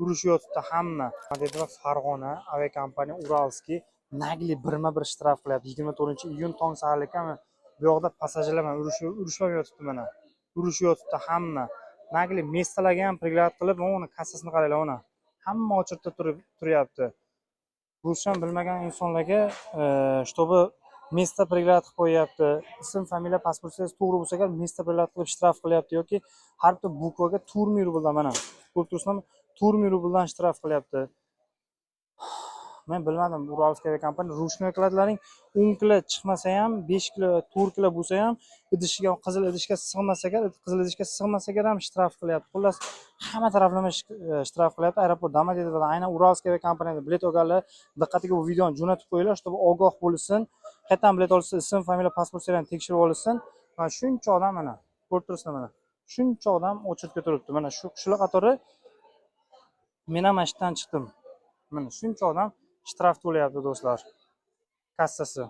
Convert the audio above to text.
urishyapti hamma. Dedi va Farg'ona aviakompaniya Uralskiy nagli birma-bir shtraf qilyapti. 24-iyun tong saharlikami bu yoqda passajirlar bilan urushib yotibdi mana. Urishyapti hamma. Nagli mestalarga ham priglad qilib, uni kassasini qaranglar ona. Hamma ochirda turyapti. Ruscha bilmagan insonlarga чтобы место приглад qilib qo'yapti. Ism, familiya, pasportingiz to'g'ri bo'lsa agar место приглад qilib shtraf qilyapti yoki har bitta bukvaga 4 rubldan mana. Ko'rib turibsizmi? 4 rubldan shtraf qilyapti. Men bilmadim, Uralskiy aviakompaniya ruchnoy qiladilaring 10 kilo chiqmasa ham, 5 kilo, 4 kilo bo'lsa ham, idishiga qizil idishga sig'masa agar, qizil idishga sig'masa agar ham shtraf qilyapti. Xullas, hamma taraflama shtraf qilyapti. Aeroport Domodedovo, aynan Uralskiy aviakompaniyada bilet olganlar diqqatiga bu videoni jo'natib qo'yinglar, чтобы ogoh bo'lsin. Qayerdan bilet olsa, ism, familiya, pasportlarini tekshirib olsin. Mana shuncha odam mana, ko'rib turibsizlar mana. Shuncha odam o'chirib turibdi. Mana shular qatori men ham ishdan chiqdim. Mana shuncha odam shtraf to'layapti do'stlar. Kassasi.